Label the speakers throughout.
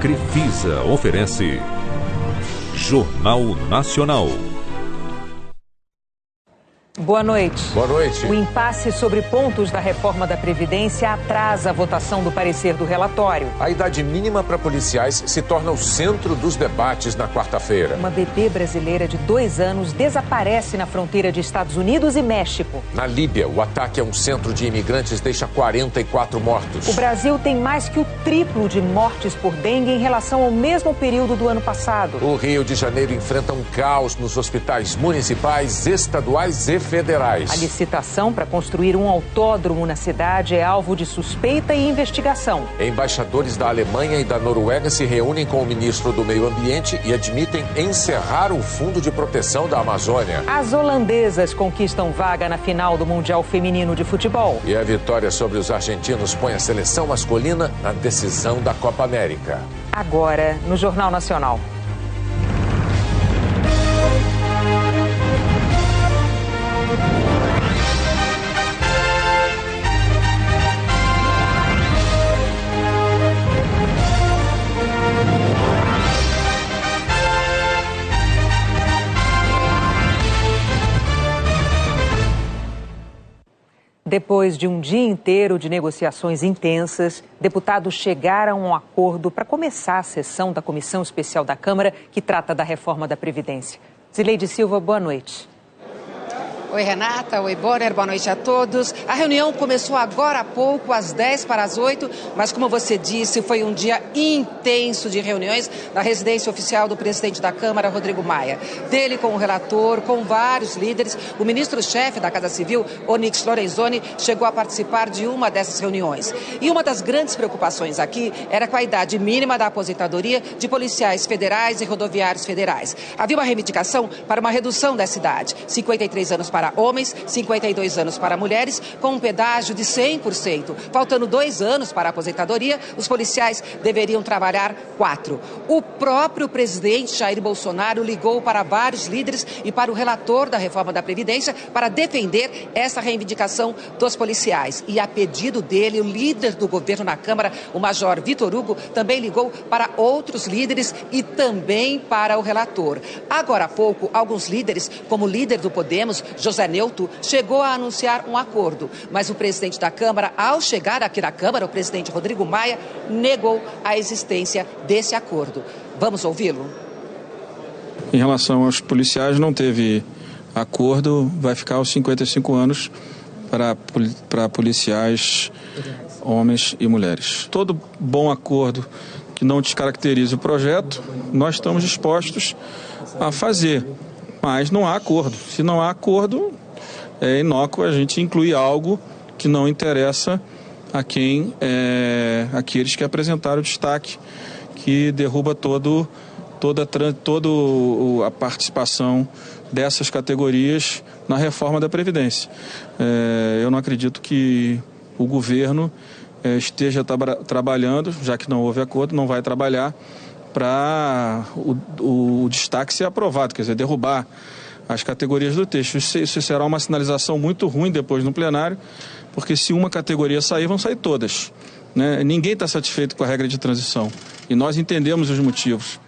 Speaker 1: Crefisa oferece Jornal Nacional.
Speaker 2: Boa noite.
Speaker 3: Boa noite.
Speaker 2: O impasse sobre pontos da reforma da Previdência atrasa a votação do parecer do relatório.
Speaker 3: A idade mínima para policiais se torna o centro dos debates na quarta-feira.
Speaker 2: Uma bebê brasileira de 2 anos desaparece na fronteira de Estados Unidos e México.
Speaker 3: Na Líbia, o ataque a um centro de imigrantes deixa 44 mortos.
Speaker 2: O Brasil tem mais que o triplo de mortes por dengue em relação ao mesmo período do ano passado.
Speaker 3: O Rio de Janeiro enfrenta um caos nos hospitais municipais, estaduais e federais.
Speaker 2: A licitação para construir um autódromo na cidade é alvo de suspeita e investigação.
Speaker 3: Embaixadores da Alemanha e da Noruega se reúnem com o ministro do Meio Ambiente e admitem encerrar o Fundo de Proteção da Amazônia.
Speaker 2: As holandesas conquistam vaga na final do Mundial Feminino de Futebol.
Speaker 3: E a vitória sobre os argentinos põe a seleção masculina na decisão da Copa América.
Speaker 2: Agora, no Jornal Nacional. Depois de um dia inteiro de negociações intensas, deputados chegaram a um acordo para começar a sessão da Comissão Especial da Câmara que trata da reforma da Previdência. Zileide Silva, boa noite.
Speaker 4: Oi, Renata. Oi, Bonner. Boa noite a todos. A reunião começou agora há pouco, às 7:50, mas como você disse, foi um dia intenso de reuniões na residência oficial do presidente da Câmara, Rodrigo Maia. Dele com o relator, com vários líderes, o ministro-chefe da Casa Civil, Onyx Lorenzoni, chegou a participar de uma dessas reuniões. E uma das grandes preocupações aqui era com a idade mínima da aposentadoria de policiais federais e rodoviários federais. Havia uma reivindicação para uma redução dessa idade, 53 anos para homens, 52 anos para mulheres, com um pedágio de 100%. Faltando 2 anos para a aposentadoria, os policiais deveriam trabalhar 4. O próprio presidente Jair Bolsonaro ligou para vários líderes e para o relator da reforma da Previdência para defender essa reivindicação dos policiais. E a pedido dele, o líder do governo na Câmara, o major Vitor Hugo, também ligou para outros líderes e também para o relator. Agora há pouco, alguns líderes, como o líder do Podemos, José Neuto, chegou a anunciar um acordo, mas o presidente da Câmara, ao chegar aqui na Câmara, o presidente Rodrigo Maia, negou a existência desse acordo. Vamos ouvi-lo?
Speaker 5: Em relação aos policiais, não teve acordo, vai ficar aos 55 anos para policiais, homens e mulheres. Todo bom acordo que não descaracterize o projeto, nós estamos dispostos a fazer. Mas não há acordo. Se não há acordo, é inócuo a gente incluir algo que não interessa a aqueles que apresentaram o destaque, que derruba toda a participação dessas categorias na reforma da Previdência. Eu não acredito que o governo esteja trabalhando, já que não houve acordo, não vai trabalhar para o destaque ser aprovado, quer dizer, derrubar as categorias do texto. Isso será uma sinalização muito ruim depois no plenário, porque se uma categoria sair, vão sair todas, né? Ninguém está satisfeito com a regra de transição e nós entendemos os motivos.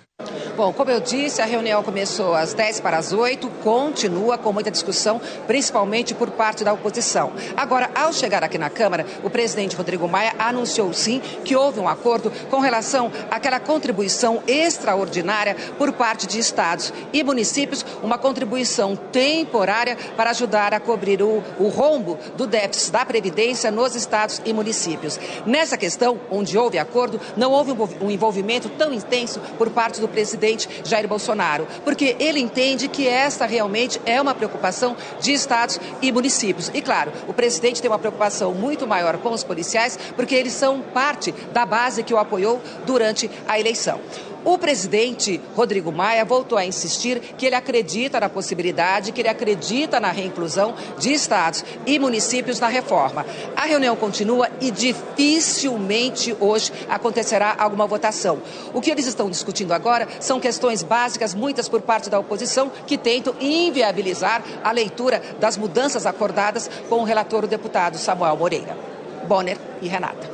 Speaker 4: Bom, como eu disse, a reunião começou às 7:50, continua com muita discussão, principalmente por parte da oposição. Agora, ao chegar aqui na Câmara, o presidente Rodrigo Maia anunciou sim que houve um acordo com relação àquela contribuição extraordinária por parte de estados e municípios, uma contribuição temporária para ajudar a cobrir o rombo do déficit da Previdência nos estados e municípios. Nessa questão, onde houve acordo, não houve um envolvimento tão intenso por parte do presidente Jair Bolsonaro, porque ele entende que esta realmente é uma preocupação de estados e municípios. E claro, o presidente tem uma preocupação muito maior com os policiais, porque eles são parte da base que o apoiou durante a eleição. O presidente Rodrigo Maia voltou a insistir que ele acredita na possibilidade, que ele acredita na reinclusão de estados e municípios na reforma. A reunião continua e dificilmente hoje acontecerá alguma votação. O que eles estão discutindo agora são questões básicas, muitas por parte da oposição, que tentam inviabilizar a leitura das mudanças acordadas com o relator, o deputado Samuel Moreira. Bonner e Renata.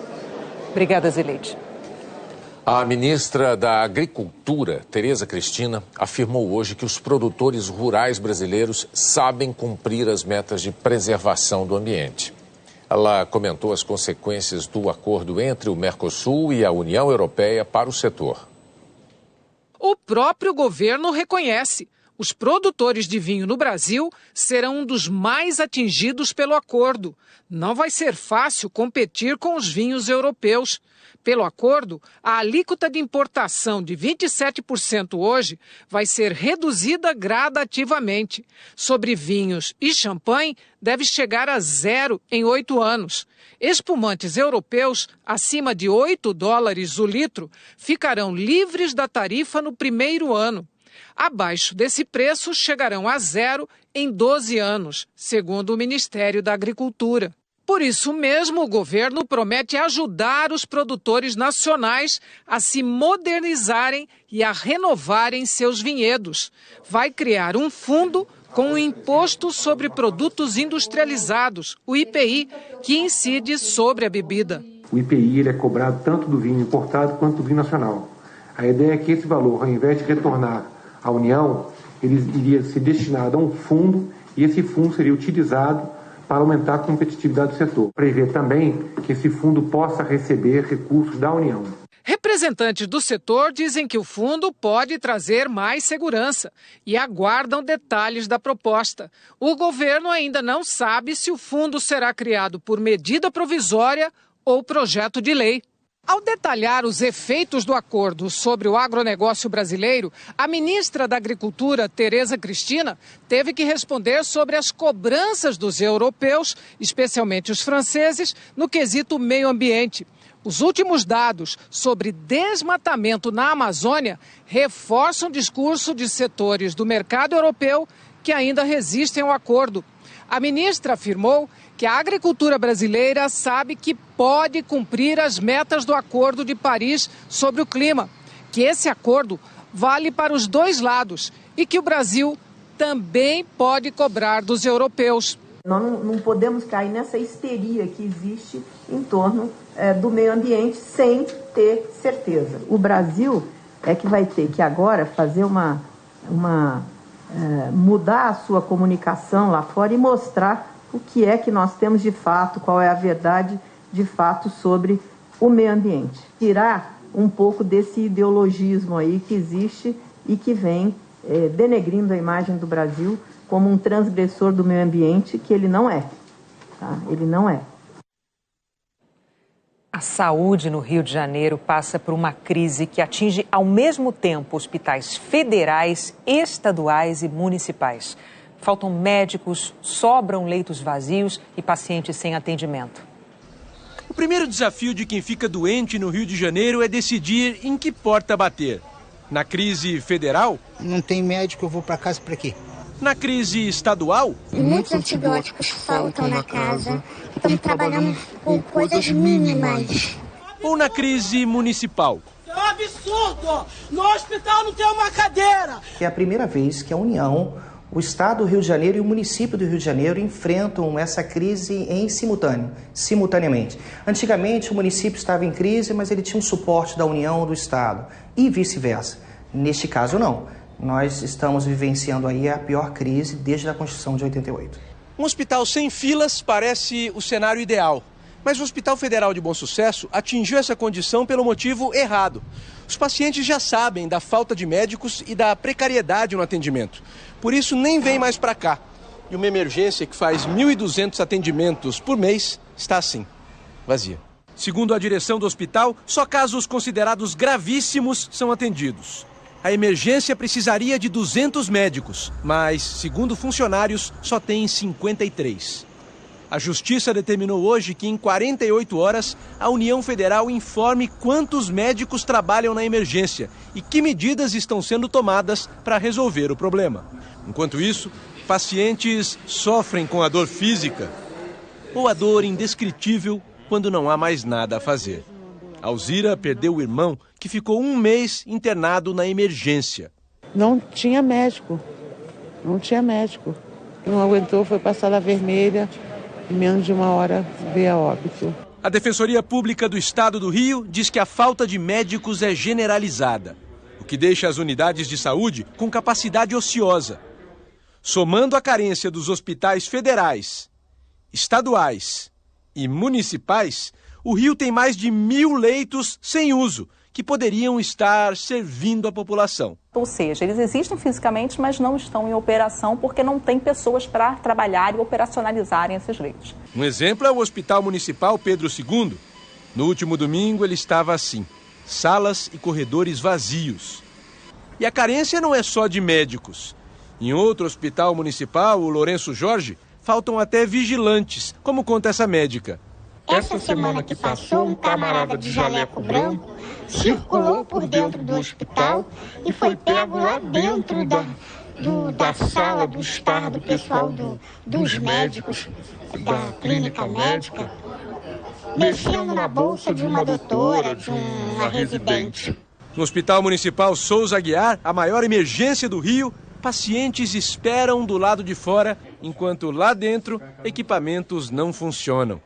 Speaker 2: Obrigada, Zileide.
Speaker 3: A ministra da Agricultura, Tereza Cristina, afirmou hoje que os produtores rurais brasileiros sabem cumprir as metas de preservação do ambiente. Ela comentou as consequências do acordo entre o Mercosul e a União Europeia para o setor.
Speaker 6: O próprio governo reconhece. Os produtores de vinho no Brasil serão um dos mais atingidos pelo acordo. Não vai ser fácil competir com os vinhos europeus. Pelo acordo, a alíquota de importação de 27% hoje vai ser reduzida gradativamente. Sobre vinhos e champanhe, deve chegar a 0 em 8 anos. Espumantes europeus, acima de $8 o litro, ficarão livres da tarifa no primeiro ano. Abaixo desse preço, chegarão a 0 em 12 anos, segundo o Ministério da Agricultura. Por isso mesmo, o governo promete ajudar os produtores nacionais a se modernizarem e a renovarem seus vinhedos. Vai criar um fundo com o Imposto sobre Produtos Industrializados, o IPI, que incide sobre a bebida.
Speaker 7: O IPI ele é cobrado tanto do vinho importado quanto do vinho nacional. A ideia é que esse valor, ao invés de retornar à União, ele iria ser destinado a um fundo e esse fundo seria utilizado para aumentar a competitividade do setor. Prevê também que esse fundo possa receber recursos da União.
Speaker 6: Representantes do setor dizem que o fundo pode trazer mais segurança e aguardam detalhes da proposta. O governo ainda não sabe se o fundo será criado por medida provisória ou projeto de lei. Ao detalhar os efeitos do acordo sobre o agronegócio brasileiro, a ministra da Agricultura, Tereza Cristina, teve que responder sobre as cobranças dos europeus, especialmente os franceses, no quesito meio ambiente. Os últimos dados sobre desmatamento na Amazônia reforçam o discurso de setores do mercado europeu que ainda resistem ao acordo. A ministra afirmou que a agricultura brasileira sabe que pode cumprir as metas do Acordo de Paris sobre o clima, que esse acordo vale para os dois lados e que o Brasil também pode cobrar dos europeus.
Speaker 8: Nós não podemos cair nessa histeria que existe em torno do meio ambiente sem ter certeza. O Brasil é que vai ter que agora fazer mudar a sua comunicação lá fora e mostrar o que é que nós temos de fato, qual é a verdade de fato sobre o meio ambiente. Tirar um pouco desse ideologismo aí que existe e que vem denegrindo a imagem do Brasil como um transgressor do meio ambiente, que ele não é. Tá? Ele não é.
Speaker 2: A saúde no Rio de Janeiro passa por uma crise que atinge ao mesmo tempo hospitais federais, estaduais e municipais. Faltam médicos, sobram leitos vazios e pacientes sem atendimento.
Speaker 9: O primeiro desafio de quem fica doente no Rio de Janeiro é decidir em que porta bater. Na crise federal?
Speaker 10: Não tem médico, eu vou para casa para quê?
Speaker 9: Na crise estadual?
Speaker 11: Muitos antibióticos faltam na casa. Estamos trabalhando com coisas mínimas.
Speaker 9: Ou na crise municipal?
Speaker 12: É um absurdo! No hospital não tem uma cadeira!
Speaker 13: É a primeira vez que a União, o Estado do Rio de Janeiro e o município do Rio de Janeiro enfrentam essa crise simultaneamente. Antigamente o município estava em crise, mas ele tinha um suporte da União ou do Estado, e vice-versa. Neste caso não. Nós estamos vivenciando aí a pior crise desde a Constituição de 88.
Speaker 9: Um hospital sem filas parece o cenário ideal. Mas o Hospital Federal de Bom Sucesso atingiu essa condição pelo motivo errado. Os pacientes já sabem da falta de médicos e da precariedade no atendimento. Por isso, nem vem mais para cá. E uma emergência que faz 1.200 atendimentos por mês está assim, vazia. Segundo a direção do hospital, só casos considerados gravíssimos são atendidos. A emergência precisaria de 200 médicos, mas, segundo funcionários, só tem 53. A Justiça determinou hoje que, em 48 horas, a União Federal informe quantos médicos trabalham na emergência e que medidas estão sendo tomadas para resolver o problema. Enquanto isso, pacientes sofrem com a dor física ou a dor indescritível quando não há mais nada a fazer. Alzira perdeu o irmão, que ficou 1 mês internado na emergência.
Speaker 14: Não tinha médico. Não aguentou, foi passar a vermelha. Em menos de 1 hora veio a óbito.
Speaker 9: A Defensoria Pública do Estado do Rio diz que a falta de médicos é generalizada, o que deixa as unidades de saúde com capacidade ociosa. Somando a carência dos hospitais federais, estaduais e municipais, o Rio tem mais de 1.000 leitos sem uso, que poderiam estar servindo a população.
Speaker 15: Ou seja, eles existem fisicamente, mas não estão em operação porque não tem pessoas para trabalhar e operacionalizarem esses leitos.
Speaker 9: Um exemplo é o Hospital Municipal Pedro II. No último domingo ele estava assim, salas e corredores vazios. E a carência não é só de médicos. Em outro hospital municipal, o Lourenço Jorge, faltam até vigilantes, como conta essa médica.
Speaker 11: Essa semana que passou, um camarada de jaleco branco circulou por dentro do hospital e foi pego lá dentro da sala do estar do pessoal dos médicos, da clínica médica, mexendo na bolsa de uma doutora, de uma residente.
Speaker 9: No Hospital Municipal Souza Aguiar, a maior emergência do Rio, pacientes esperam do lado de fora, enquanto lá dentro equipamentos não funcionam.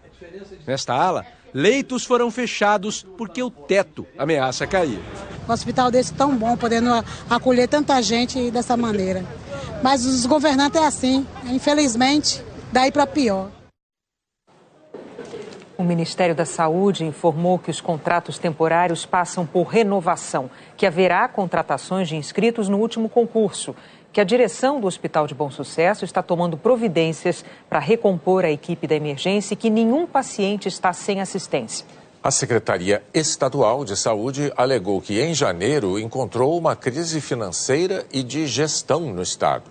Speaker 9: Nesta ala, leitos foram fechados porque o teto ameaça cair.
Speaker 16: Um hospital desse tão bom, podendo acolher tanta gente dessa maneira. Mas os governantes é assim, infelizmente, daí para pior.
Speaker 2: O Ministério da Saúde informou que os contratos temporários passam por renovação, que haverá contratações de inscritos no último concurso, que a direção do Hospital de Bom Sucesso está tomando providências para recompor a equipe da emergência e que nenhum paciente está sem assistência.
Speaker 3: A Secretaria Estadual de Saúde alegou que em janeiro encontrou uma crise financeira e de gestão no estado,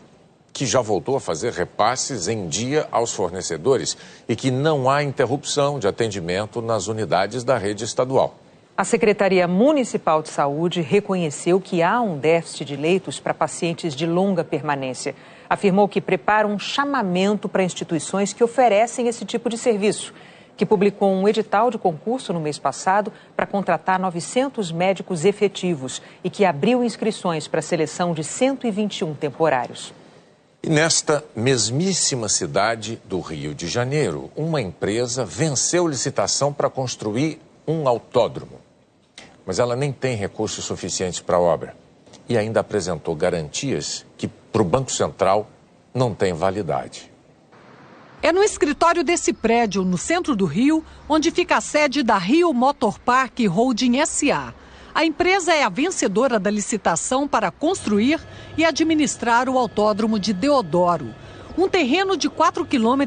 Speaker 3: que já voltou a fazer repasses em dia aos fornecedores e que não há interrupção de atendimento nas unidades da rede estadual.
Speaker 2: A Secretaria Municipal de Saúde reconheceu que há um déficit de leitos para pacientes de longa permanência. Afirmou que prepara um chamamento para instituições que oferecem esse tipo de serviço, que publicou um edital de concurso no mês passado para contratar 900 médicos efetivos e que abriu inscrições para a seleção de 121 temporários.
Speaker 3: E nesta mesmíssima cidade do Rio de Janeiro, uma empresa venceu licitação para construir um autódromo. Mas ela nem tem recursos suficientes para a obra e ainda apresentou garantias que, para o Banco Central, não têm validade.
Speaker 6: É no escritório desse prédio, no centro do Rio, onde fica a sede da Rio Motor Park Holding S.A. A empresa é a vencedora da licitação para construir e administrar o autódromo de Deodoro. Um terreno de 4,5 km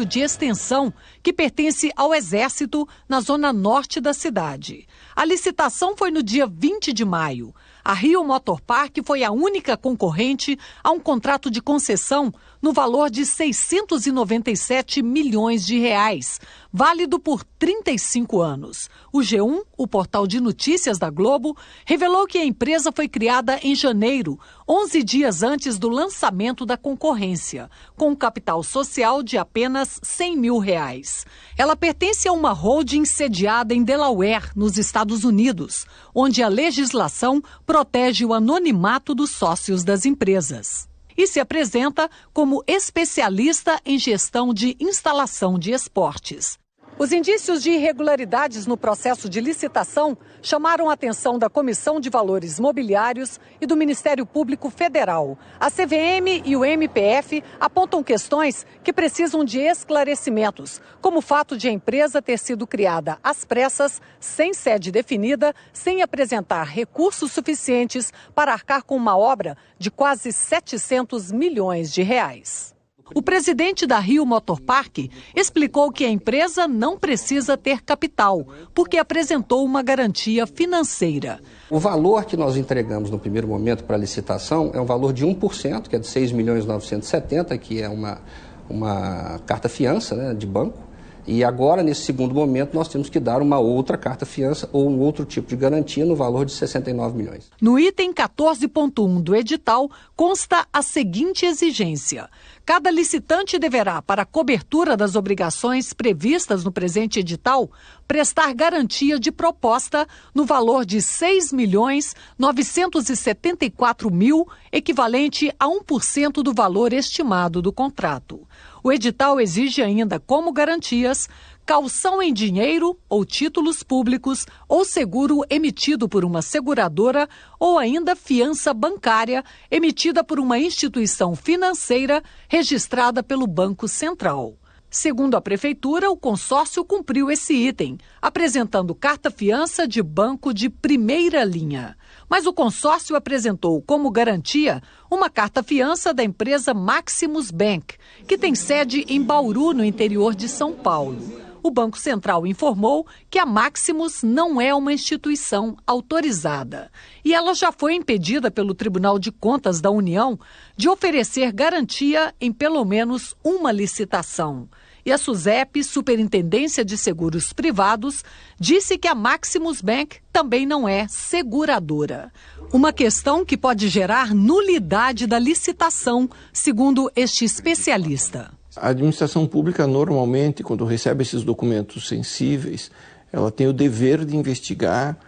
Speaker 6: de extensão que pertence ao Exército na zona norte da cidade. A licitação foi no dia 20 de maio. A Rio Motor Park foi a única concorrente a um contrato de concessão no valor de 697 milhões de reais, válido por 35 anos. O G1, o portal de notícias da Globo, revelou que a empresa foi criada em janeiro, 11 dias antes do lançamento da concorrência, com um capital social de apenas 100 mil reais. Ela pertence a uma holding sediada em Delaware, nos Estados Unidos, onde a legislação protege o anonimato dos sócios das empresas. E se apresenta como especialista em gestão de instalação de esportes. Os indícios de irregularidades no processo de licitação chamaram a atenção da Comissão de Valores Mobiliários e do Ministério Público Federal. A CVM e o MPF apontam questões que precisam de esclarecimentos, como o fato de a empresa ter sido criada às pressas, sem sede definida, sem apresentar recursos suficientes para arcar com uma obra de quase 700 milhões de reais. O presidente da Rio Motor Park explicou que a empresa não precisa ter capital, porque apresentou uma garantia financeira.
Speaker 17: O valor que nós entregamos no primeiro momento para a licitação é um valor de 1%, que é de 6.970.000, que é uma carta-fiança, né, de banco. E agora, nesse segundo momento, nós temos que dar uma outra carta-fiança ou um outro tipo de garantia no valor de 69 milhões.
Speaker 6: No item 14.1 do edital, consta a seguinte exigência. Cada licitante deverá, para a cobertura das obrigações previstas no presente edital, prestar garantia de proposta no valor de 6.974.000, equivalente a 1% do valor estimado do contrato. O edital exige ainda como garantias calção em dinheiro ou títulos públicos, ou seguro emitido por uma seguradora, ou ainda fiança bancária emitida por uma instituição financeira registrada pelo Banco Central. Segundo a Prefeitura, o consórcio cumpriu esse item, apresentando carta-fiança de banco de primeira linha. Mas o consórcio apresentou como garantia uma carta-fiança da empresa Maximus Bank, que tem sede em Bauru, no interior de São Paulo. O Banco Central informou que a Maximus não é uma instituição autorizada e ela já foi impedida pelo Tribunal de Contas da União de oferecer garantia em pelo menos uma licitação. E a SUSEP, Superintendência de Seguros Privados, disse que a Maximus Bank também não é seguradora. Uma questão que pode gerar nulidade da licitação, segundo este especialista.
Speaker 18: A administração pública, normalmente, quando recebe esses documentos sensíveis, ela tem o dever de investigar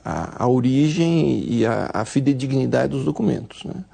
Speaker 18: a origem e a fidedignidade dos documentos, né?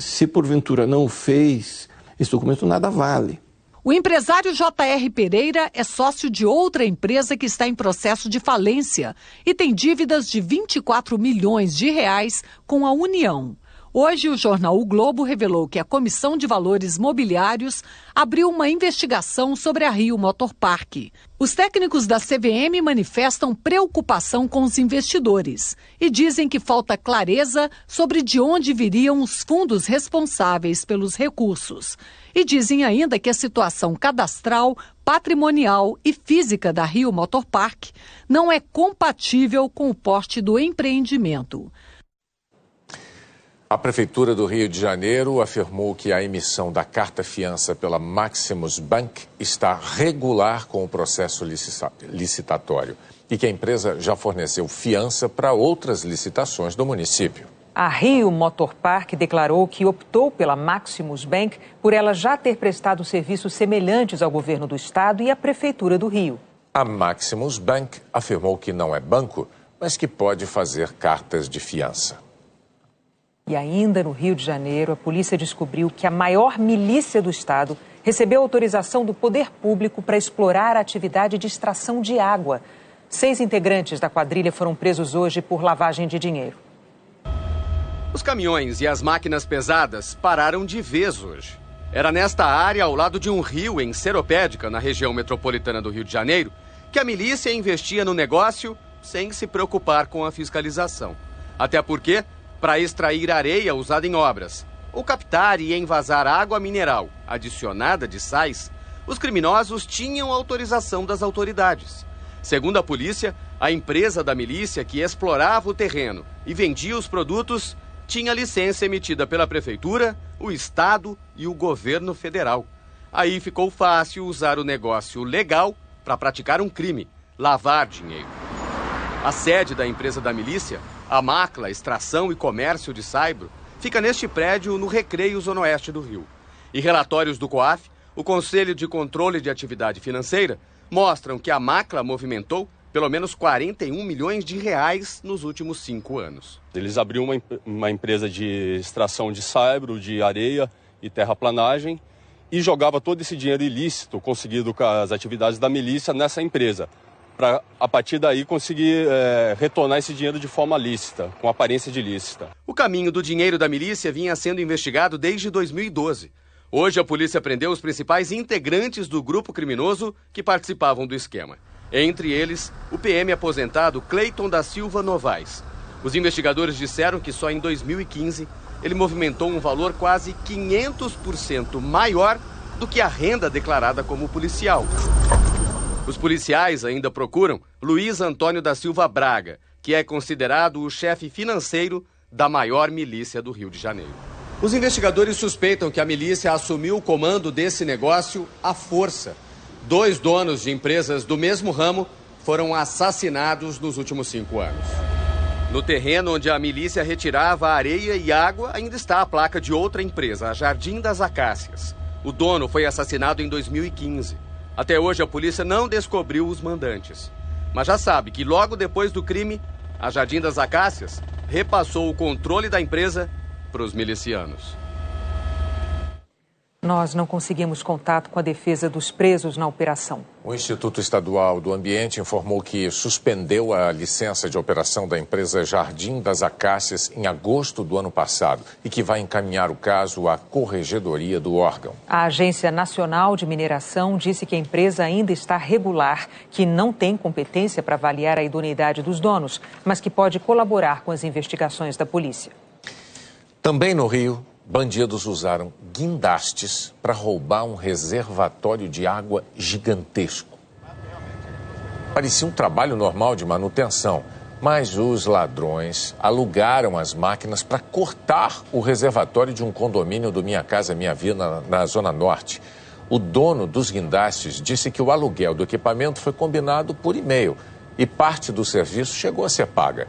Speaker 18: Se porventura não fez, esse documento nada vale.
Speaker 6: O empresário J.R. Pereira é sócio de outra empresa que está em processo de falência e tem dívidas de 24 milhões de reais com a União. Hoje, o jornal O Globo revelou que a Comissão de Valores Mobiliários abriu uma investigação sobre a Rio Motor Park. Os técnicos da CVM manifestam preocupação com os investidores e dizem que falta clareza sobre de onde viriam os fundos responsáveis pelos recursos. E dizem ainda que a situação cadastral, patrimonial e física da Rio Motor Park não é compatível com o porte do empreendimento.
Speaker 3: A Prefeitura do Rio de Janeiro afirmou que a emissão da carta-fiança pela Maximus Bank está regular com o processo licitatório e que a empresa já forneceu fiança para outras licitações do município.
Speaker 2: A Rio Motor Park declarou que optou pela Maximus Bank por ela já ter prestado serviços semelhantes ao governo do estado e à Prefeitura do Rio.
Speaker 3: A Maximus Bank afirmou que não é banco, mas que pode fazer cartas de fiança.
Speaker 2: E ainda no Rio de Janeiro, a polícia descobriu que a maior milícia do estado recebeu autorização do poder público para explorar a atividade de extração de água. 6 integrantes da quadrilha foram presos hoje por lavagem de dinheiro.
Speaker 19: Os caminhões e as máquinas pesadas pararam de vez hoje. Era nesta área, ao lado de um rio em Seropédica, na região metropolitana do Rio de Janeiro, que a milícia investia no negócio sem se preocupar com a fiscalização. Até porque, para extrair areia usada em obras, ou captar e envasar água mineral adicionada de sais, os criminosos tinham autorização das autoridades. Segundo a polícia, a empresa da milícia que explorava o terreno e vendia os produtos tinha licença emitida pela Prefeitura, o Estado e o governo federal. Aí ficou fácil usar o negócio legal para praticar um crime, lavar dinheiro. A sede da empresa da milícia, a Macla Extração e Comércio de Saibro, fica neste prédio no Recreio Zona Oeste do Rio. E relatórios do COAF, o Conselho de Controle de Atividade Financeira, mostram que a Macla movimentou pelo menos 41 milhões de reais nos últimos 5 anos.
Speaker 20: Eles abriram uma empresa de extração de saibro, de areia e terraplanagem e jogava todo esse dinheiro ilícito conseguido com as atividades da milícia nessa empresa, para, a partir daí, conseguir retornar esse dinheiro de forma lícita, com aparência de lícita.
Speaker 19: O caminho do dinheiro da milícia vinha sendo investigado desde 2012. Hoje, a polícia prendeu os principais integrantes do grupo criminoso que participavam do esquema. Entre eles, o PM aposentado Cleiton da Silva Novaes. Os investigadores disseram que só em 2015 ele movimentou um valor quase 500% maior do que a renda declarada como policial. Os policiais ainda procuram Luiz Antônio da Silva Braga, que é considerado o chefe financeiro da maior milícia do Rio de Janeiro. Os investigadores suspeitam que a milícia assumiu o comando desse negócio à força. 2 donos de empresas do mesmo ramo foram assassinados nos últimos 5 anos. No terreno onde a milícia retirava areia e água, ainda está a placa de outra empresa, a Jardim das Acácias. O dono foi assassinado em 2015. Até hoje, a polícia não descobriu os mandantes. Mas já sabe que logo depois do crime, a Jardim das Acácias repassou o controle da empresa para os milicianos.
Speaker 2: Nós não conseguimos contato com a defesa dos presos na operação.
Speaker 3: O Instituto Estadual do Ambiente informou que suspendeu a licença de operação da empresa Jardim das Acácias em agosto do ano passado e que vai encaminhar o caso à corregedoria do órgão.
Speaker 2: A Agência Nacional de Mineração disse que a empresa ainda está regular, que não tem competência para avaliar a idoneidade dos donos, mas que pode colaborar com as investigações da polícia.
Speaker 3: Também no Rio, bandidos usaram guindastes para roubar um reservatório de água gigantesco. Parecia um trabalho normal de manutenção, mas os ladrões alugaram as máquinas para cortar o reservatório de um condomínio do Minha Casa Minha Vida na Zona Norte. O dono dos guindastes disse que o aluguel do equipamento foi combinado por e-mail e parte do serviço chegou a ser paga.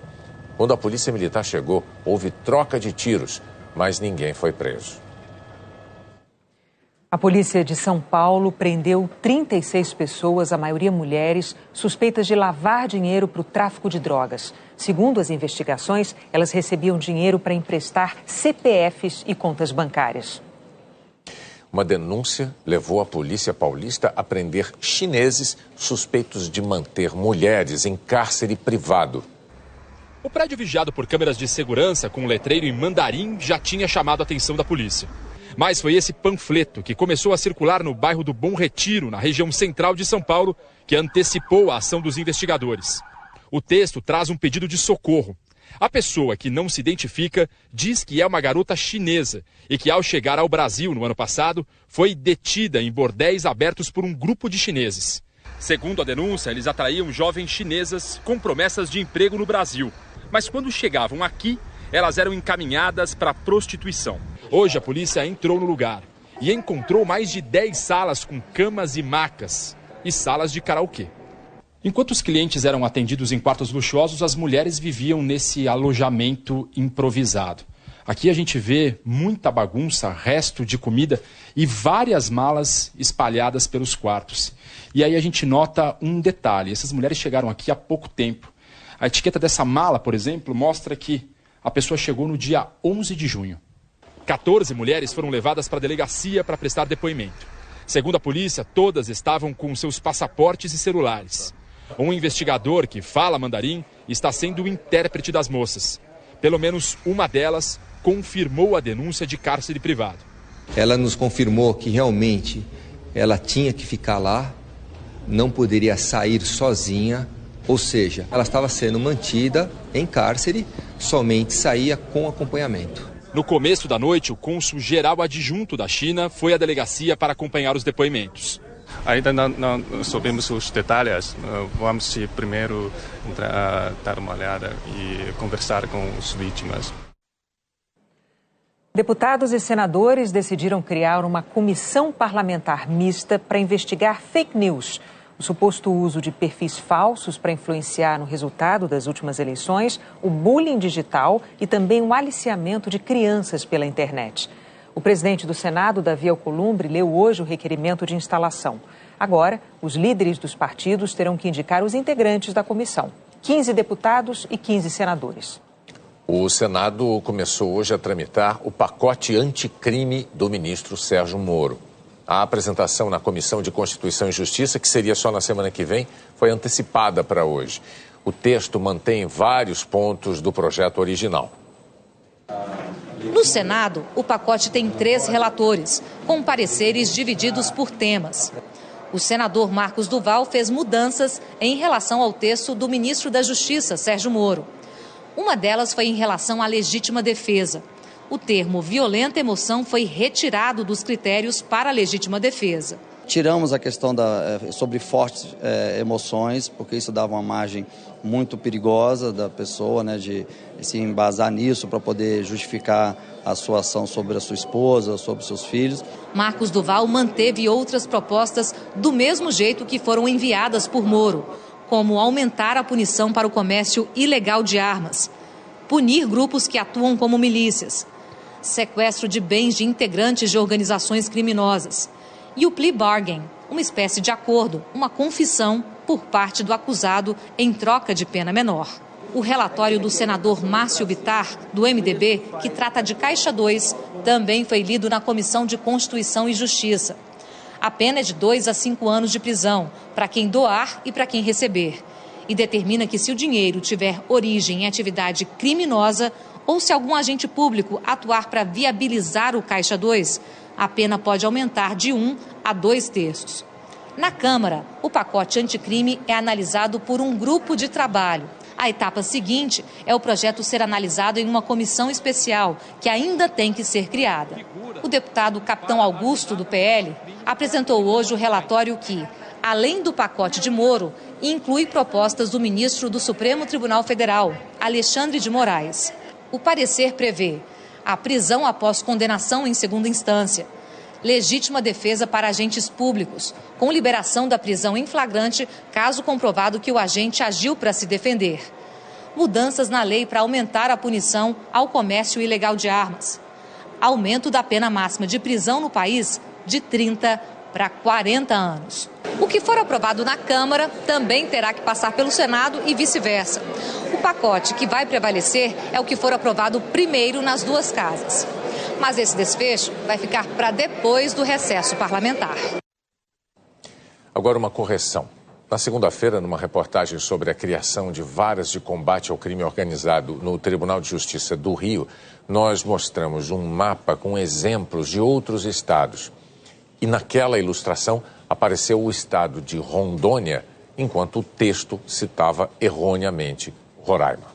Speaker 3: Quando a polícia militar chegou, houve troca de tiros, mas ninguém foi preso.
Speaker 2: A polícia de São Paulo prendeu 36 pessoas, a maioria mulheres, suspeitas de lavar dinheiro para o tráfico de drogas. Segundo as investigações, elas recebiam dinheiro para emprestar CPFs e contas bancárias.
Speaker 3: Uma denúncia levou a polícia paulista a prender chineses suspeitos de manter mulheres em cárcere privado.
Speaker 21: O prédio vigiado por câmeras de segurança com um letreiro em mandarim já tinha chamado a atenção da polícia. Mas foi esse panfleto que começou a circular no bairro do Bom Retiro, na região central de São Paulo, que antecipou a ação dos investigadores. O texto traz um pedido de socorro. A pessoa, que não se identifica, diz que é uma garota chinesa e que, ao chegar ao Brasil no ano passado, foi detida em bordéis abertos por um grupo de chineses. Segundo a denúncia, eles atraíam jovens chinesas com promessas de emprego no Brasil. Mas quando chegavam aqui, elas eram encaminhadas para a prostituição. Hoje a polícia entrou no lugar e encontrou mais de 10 salas com camas e macas e salas de karaokê. Enquanto os clientes eram atendidos em quartos luxuosos, as mulheres viviam nesse alojamento improvisado. Aqui a gente vê muita bagunça, resto de comida e várias malas espalhadas pelos quartos. E aí a gente nota um detalhe: essas mulheres chegaram aqui há pouco tempo. A etiqueta dessa mala, por exemplo, mostra que a pessoa chegou no dia 11 de junho. 14 mulheres foram levadas para a delegacia para prestar depoimento. Segundo a polícia, todas estavam com seus passaportes e celulares. Um investigador que fala mandarim está sendo o intérprete das moças. Pelo menos uma delas confirmou a denúncia de cárcere privado.
Speaker 22: Ela nos confirmou que realmente ela tinha que ficar lá, não poderia sair sozinha. Ou seja, ela estava sendo mantida em cárcere, somente saía com acompanhamento.
Speaker 21: No começo da noite, o cônsul-geral adjunto da China foi à delegacia para acompanhar os depoimentos.
Speaker 23: Ainda não sabemos os detalhes. Vamos primeiro dar uma olhada e conversar com as vítimas.
Speaker 2: Deputados e senadores decidiram criar uma comissão parlamentar mista para investigar fake news. O suposto uso de perfis falsos para influenciar no resultado das últimas eleições, o bullying digital e também o aliciamento de crianças pela internet. O presidente do Senado, Davi Alcolumbre, leu hoje o requerimento de instalação. Agora, os líderes dos partidos terão que indicar os integrantes da comissão: 15 deputados e 15 senadores.
Speaker 3: O Senado começou hoje a tramitar o pacote anticrime do ministro Sérgio Moro. A apresentação na Comissão de Constituição e Justiça, que seria só na semana que vem, foi antecipada para hoje. O texto mantém vários pontos do projeto original.
Speaker 24: No Senado, o pacote tem 3 relatores, com pareceres divididos por temas. O senador Marcos Duval fez mudanças em relação ao texto do ministro da Justiça, Sérgio Moro. Uma delas foi em relação à legítima defesa. O termo violenta emoção foi retirado dos critérios para a legítima defesa.
Speaker 25: Tiramos a questão sobre fortes emoções, porque isso dava uma margem muito perigosa da pessoa, né, de se embasar nisso para poder justificar a sua ação sobre a sua esposa, sobre seus filhos.
Speaker 24: Marcos Duval manteve outras propostas do mesmo jeito que foram enviadas por Moro, como aumentar a punição para o comércio ilegal de armas, punir grupos que atuam como milícias, sequestro de bens de integrantes de organizações criminosas e o plea bargain, uma espécie de acordo, uma confissão por parte do acusado em troca de pena menor. O relatório do senador Márcio Bittar, do MDB, que trata de Caixa 2, também foi lido na Comissão de Constituição e Justiça. A pena é de 2 a 5 anos de prisão para quem doar e para quem receber. E determina que, se o dinheiro tiver origem em atividade criminosa ou se algum agente público atuar para viabilizar o Caixa 2, a pena pode aumentar de 1 a 2 terços. Na Câmara, o pacote anticrime é analisado por um grupo de trabalho. A etapa seguinte é o projeto ser analisado em uma comissão especial, que ainda tem que ser criada. O deputado Capitão Augusto, do PL, apresentou hoje o relatório que, além do pacote de Moro, inclui propostas do ministro do Supremo Tribunal Federal, Alexandre de Moraes. O parecer prevê a prisão após condenação em segunda instância, legítima defesa para agentes públicos, com liberação da prisão em flagrante caso comprovado que o agente agiu para se defender. Mudanças na lei para aumentar a punição ao comércio ilegal de armas. Aumento da pena máxima de prisão no país de 30 para 40 anos. O que for aprovado na Câmara também terá que passar pelo Senado e vice-versa. O pacote que vai prevalecer é o que for aprovado primeiro nas duas casas. Mas esse desfecho vai ficar para depois do recesso parlamentar.
Speaker 3: Agora uma correção. Na segunda-feira, numa reportagem sobre a criação de varas de combate ao crime organizado no Tribunal de Justiça do Rio, nós mostramos um mapa com exemplos de outros estados. E naquela ilustração apareceu o estado de Rondônia, enquanto o texto citava erroneamente Roraima.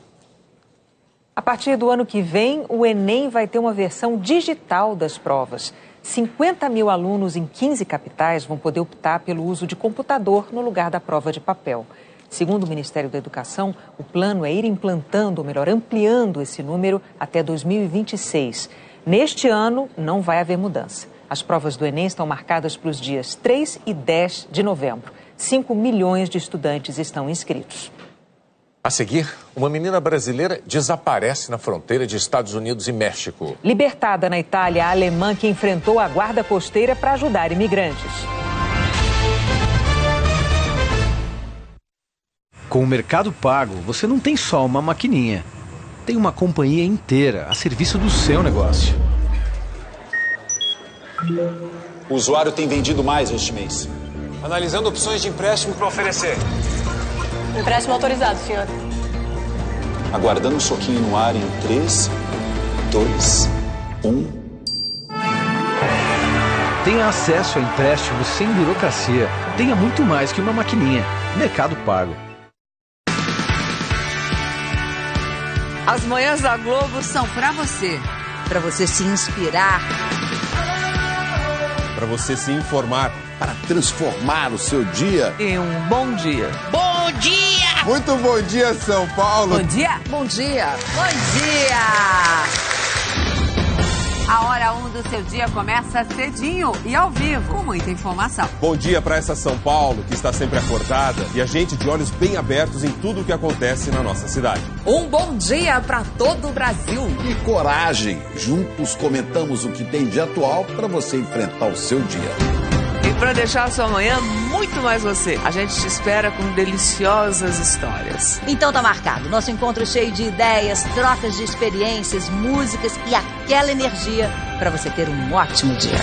Speaker 2: A partir do ano que vem, o Enem vai ter uma versão digital das provas. 50 mil alunos em 15 capitais vão poder optar pelo uso de computador no lugar da prova de papel. Segundo o Ministério da Educação, o plano é ir implantando, ou melhor, ampliando esse número até 2026. Neste ano, não vai haver mudança. As provas do Enem estão marcadas para os dias 3 e 10 de novembro. 5 milhões de estudantes estão inscritos.
Speaker 3: A seguir, uma menina brasileira desaparece na fronteira de Estados Unidos e México.
Speaker 2: Libertada na Itália, a alemã que enfrentou a guarda costeira para ajudar imigrantes.
Speaker 1: Com o Mercado Pago, você não tem só uma maquininha. Tem uma companhia inteira a serviço do seu negócio.
Speaker 4: O usuário tem vendido mais este mês.
Speaker 5: Analisando opções de empréstimo para oferecer.
Speaker 7: Empréstimo autorizado, senhor.
Speaker 4: Aguardando um soquinho no ar em 3, 2, 1.
Speaker 1: Tenha acesso a empréstimos sem burocracia. Tenha muito mais que uma maquininha. Mercado Pago.
Speaker 8: As manhãs da Globo são pra você se inspirar,
Speaker 26: para você se informar, para transformar o seu dia
Speaker 8: em um bom dia.
Speaker 26: Bom dia! Muito bom dia, São Paulo.
Speaker 8: Bom dia. Bom dia. Bom dia. A hora 1 do seu dia começa cedinho e ao vivo, com muita informação.
Speaker 26: Bom dia para essa São Paulo, que está sempre acordada e a gente de olhos bem abertos em tudo o que acontece na nossa cidade.
Speaker 8: Um bom dia para todo o Brasil.
Speaker 26: E coragem, juntos comentamos o que tem de atual para você enfrentar o seu dia.
Speaker 8: E para deixar a sua manhã muito mais você, a gente te espera com deliciosas histórias.
Speaker 7: Então tá marcado, nosso encontro cheio de ideias, trocas de experiências, músicas e aquela energia para você ter um ótimo dia.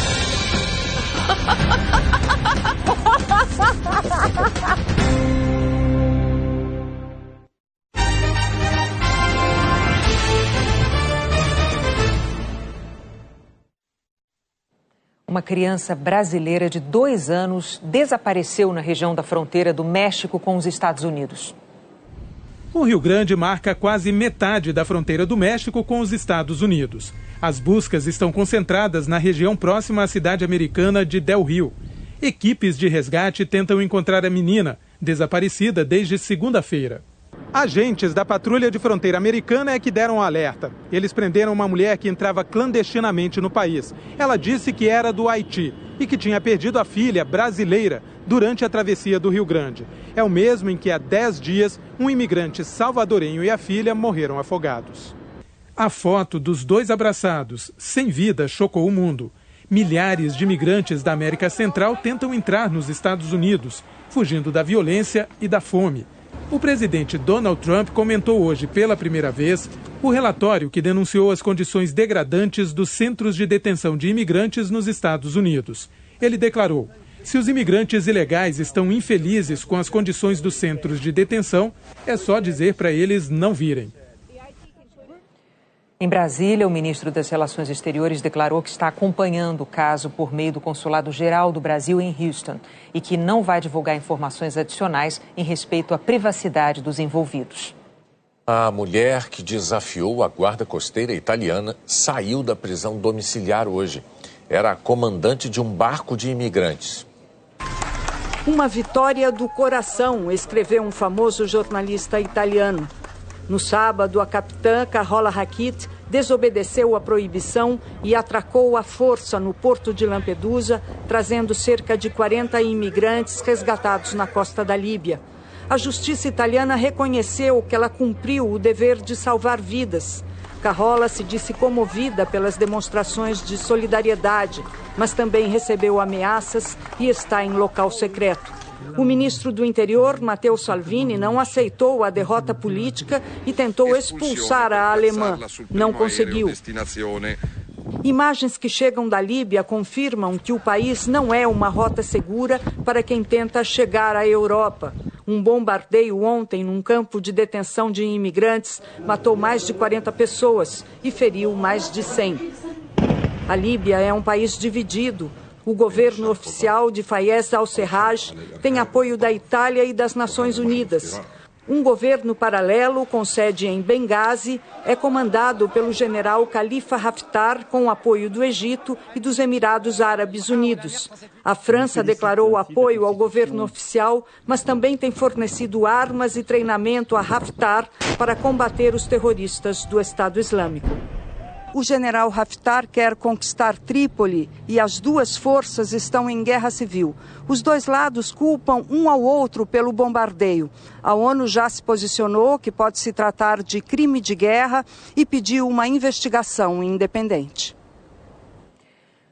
Speaker 2: Uma criança brasileira de 2 anos desapareceu na região da fronteira do México com os Estados Unidos.
Speaker 27: O Rio Grande marca quase metade da fronteira do México com os Estados Unidos. As buscas estão concentradas na região próxima à cidade americana de Del Rio. Equipes de resgate tentam encontrar a menina, desaparecida desde segunda-feira. Agentes da patrulha de fronteira americana é que deram o alerta. Eles prenderam uma mulher que entrava clandestinamente no país. Ela disse que era do Haiti e que tinha perdido a filha brasileira durante a travessia do Rio Grande. É o mesmo em que há 10 dias um imigrante salvadorenho e a filha morreram afogados. A foto dos dois abraçados, sem vida, chocou o mundo. Milhares de imigrantes da América Central tentam entrar nos Estados Unidos, fugindo da violência e da fome. O presidente Donald Trump comentou hoje pela primeira vez o relatório que denunciou as condições degradantes dos centros de detenção de imigrantes nos Estados Unidos. Ele declarou: se os imigrantes ilegais estão infelizes com as condições dos centros de detenção, é só dizer para eles não virem.
Speaker 2: Em Brasília, o ministro das Relações Exteriores declarou que está acompanhando o caso por meio do Consulado-Geral do Brasil em Houston e que não vai divulgar informações adicionais em respeito à privacidade dos envolvidos.
Speaker 3: A mulher que desafiou a guarda costeira italiana saiu da prisão domiciliar hoje. Era a comandante de um barco de imigrantes.
Speaker 9: Uma vitória do coração, escreveu um famoso jornalista italiano. No sábado, a capitã Carola Rackete desobedeceu a proibição e atracou à força no porto de Lampedusa, trazendo cerca de 40 imigrantes resgatados na costa da Líbia. A justiça italiana reconheceu que ela cumpriu o dever de salvar vidas. Carola se disse comovida pelas demonstrações de solidariedade, mas também recebeu ameaças e está em local secreto. O ministro do Interior, Matteo Salvini, não aceitou a derrota política e tentou expulsar a alemã. Não conseguiu. Imagens que chegam da Líbia confirmam que o país não é uma rota segura para quem tenta chegar à Europa. Um bombardeio ontem num campo de detenção de imigrantes matou mais de 40 pessoas e feriu mais de 100. A Líbia é um país dividido. O governo oficial de Fayez al-Serraj tem apoio da Itália e das Nações Unidas. Um governo paralelo, com sede em Benghazi, é comandado pelo general Khalifa Haftar, com apoio do Egito e dos Emirados Árabes Unidos. A França declarou apoio ao governo oficial, mas também tem fornecido armas e treinamento a Haftar para combater os terroristas do Estado Islâmico. O general Haftar quer conquistar Trípoli e as duas forças estão em guerra civil. Os dois lados culpam um ao outro pelo bombardeio. A ONU já se posicionou que pode se tratar de crime de guerra e pediu uma investigação independente.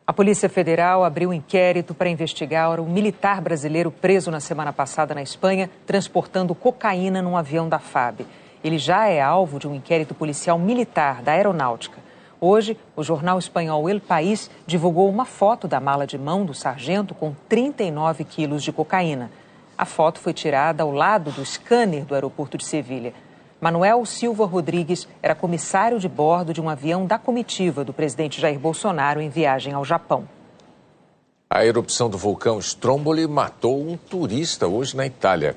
Speaker 2: A Polícia Federal abriu um inquérito para investigar o militar brasileiro preso na semana passada na Espanha, transportando cocaína num avião da FAB. Ele já é alvo de um inquérito policial militar da Aeronáutica. Hoje, o jornal espanhol El País divulgou uma foto da mala de mão do sargento com 39 quilos de cocaína. A foto foi tirada ao lado do scanner do aeroporto de Sevilha. Manuel Silva Rodrigues era comissário de bordo de um avião da comitiva do presidente Jair Bolsonaro em viagem ao Japão.
Speaker 3: A erupção do vulcão Stromboli matou um turista hoje na Itália.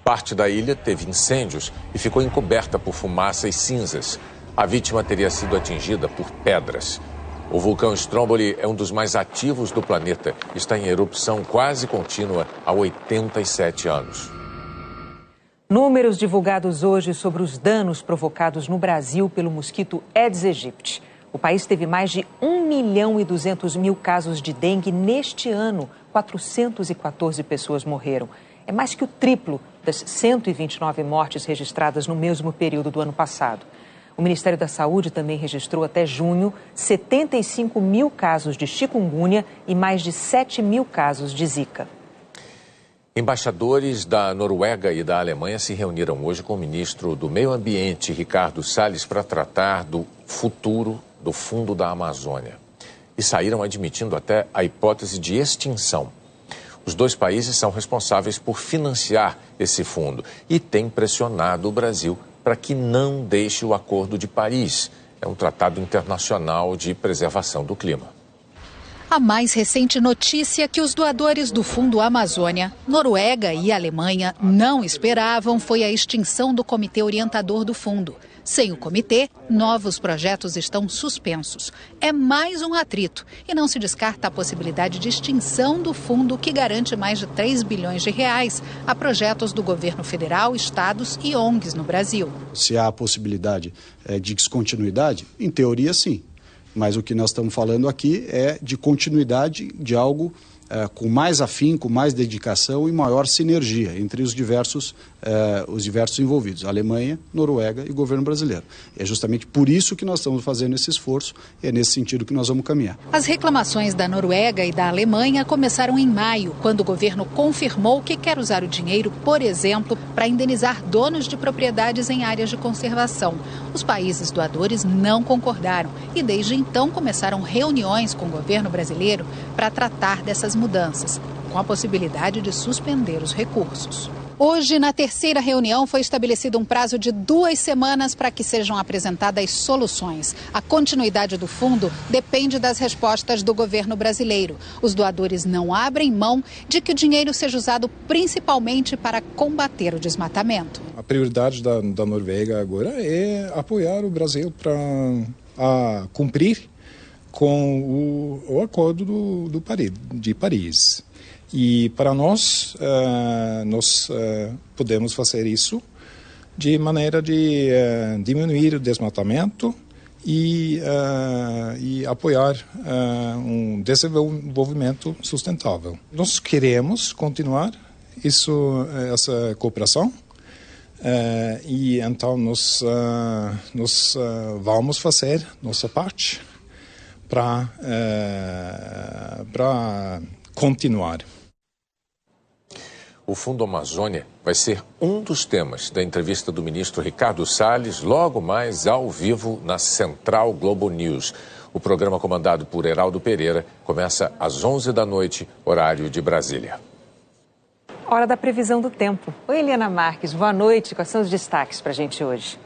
Speaker 3: Parte da ilha teve incêndios e ficou encoberta por fumaça e cinzas. A vítima teria sido atingida por pedras. O vulcão Stromboli é um dos mais ativos do planeta. Está em erupção quase contínua há 87 anos.
Speaker 2: Números divulgados hoje sobre os danos provocados no Brasil pelo mosquito Aedes aegypti. O país teve mais de 1.200.000 casos de dengue neste ano. 414 pessoas morreram. É mais que o triplo das 129 mortes registradas no mesmo período do ano passado. O Ministério da Saúde também registrou até junho 75.000 casos de chikungunya e mais de 7.000 casos de zika.
Speaker 3: Embaixadores da Noruega e da Alemanha se reuniram hoje com o ministro do Meio Ambiente, Ricardo Salles, para tratar do futuro do Fundo da Amazônia. E saíram admitindo até a hipótese de extinção. Os dois países são responsáveis por financiar esse fundo e têm pressionado o Brasil para que não deixe o Acordo de Paris. É um tratado internacional de preservação do clima.
Speaker 10: A mais recente notícia que os doadores do Fundo Amazônia, Noruega e Alemanha, não esperavam foi a extinção do Comitê Orientador do Fundo. Sem o comitê, novos projetos estão suspensos. É mais um atrito e não se descarta a possibilidade de extinção do fundo que garante mais de 3 bilhões de reais a projetos do governo federal, estados e ONGs no Brasil.
Speaker 11: Se há a possibilidade de descontinuidade, em teoria sim. Mas o que nós estamos falando aqui é de continuidade de algo com mais afinco, mais dedicação e maior sinergia entre os diversos os diversos envolvidos, Alemanha, Noruega e governo brasileiro. É justamente por isso que nós estamos fazendo esse esforço e é nesse sentido que nós vamos caminhar.
Speaker 10: As reclamações da Noruega e da Alemanha começaram em maio, quando o governo confirmou que quer usar o dinheiro, por exemplo, para indenizar donos de propriedades em áreas de conservação. Os países doadores não concordaram e desde então começaram reuniões com o governo brasileiro para tratar dessas mudanças, com a possibilidade de suspender os recursos. Hoje, na terceira reunião, foi estabelecido um prazo de 2 semanas para que sejam apresentadas soluções. A continuidade do fundo depende das respostas do governo brasileiro. Os doadores não abrem mão de que o dinheiro seja usado principalmente para combater o desmatamento.
Speaker 12: A prioridade da Noruega agora é apoiar o Brasil para cumprir com o acordo de Paris. E para nós, podemos fazer isso de maneira de diminuir o desmatamento e apoiar um desenvolvimento sustentável. Nós queremos continuar essa cooperação e então nós vamos fazer nossa parte para continuar.
Speaker 3: O Fundo Amazônia vai ser um dos temas da entrevista do ministro Ricardo Salles, logo mais ao vivo na Central Globo News. O programa, comandado por Heraldo Pereira, começa às 11 da noite, horário de Brasília.
Speaker 2: Hora da previsão do tempo. Oi, Eliana Marques, boa noite. Quais são os destaques para a gente hoje?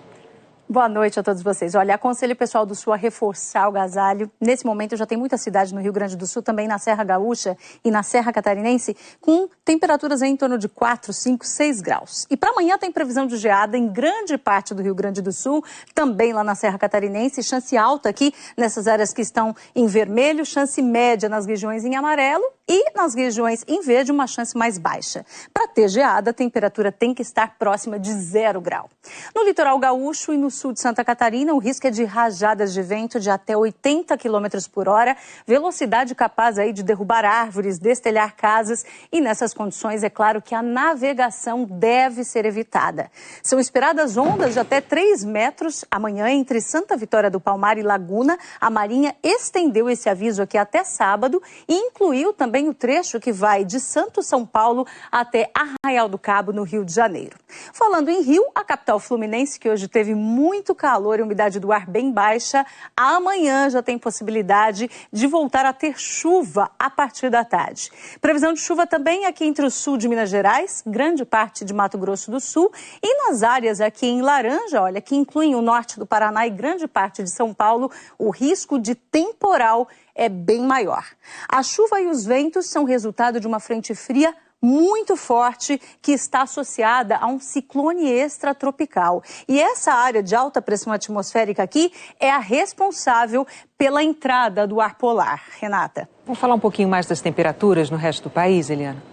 Speaker 13: Boa noite a todos vocês. Olha, aconselho pessoal do Sul a reforçar o agasalho. Nesse momento já tem muita cidade no Rio Grande do Sul, também na Serra Gaúcha e na Serra Catarinense, com temperaturas em torno de 4, 5, 6 graus. E para amanhã tem previsão de geada em grande parte do Rio Grande do Sul, também lá na Serra Catarinense, chance alta aqui nessas áreas que estão em vermelho, chance média nas regiões em amarelo e nas regiões em verde uma chance mais baixa. Para ter geada, a temperatura tem que estar próxima de 0 grau. No litoral gaúcho e no sul de Santa Catarina, o risco é de rajadas de vento de até 80 km por hora, velocidade capaz aí de derrubar árvores, destelhar casas e nessas condições é claro que a navegação deve ser evitada. São esperadas ondas de até 3 metros amanhã entre Santa Vitória do Palmar e Laguna. A Marinha estendeu esse aviso aqui até sábado e incluiu também o trecho que vai de Santos, São Paulo até Arraial do Cabo, no Rio de Janeiro. Falando em Rio, a capital fluminense, que hoje teve muito calor e umidade do ar bem baixa, amanhã já tem possibilidade de voltar a ter chuva a partir da tarde. Previsão de chuva também aqui entre o sul de Minas Gerais, grande parte de Mato Grosso do Sul e nas áreas aqui em laranja, olha, que incluem o norte do Paraná e grande parte de São Paulo, o risco de temporal é bem maior. A chuva e os ventos são resultado de uma frente fria muito forte que está associada a um ciclone extratropical. E essa área de alta pressão atmosférica aqui é a responsável pela entrada do ar polar. Renata.
Speaker 2: Vamos falar um pouquinho mais das temperaturas no resto do país, Eliana?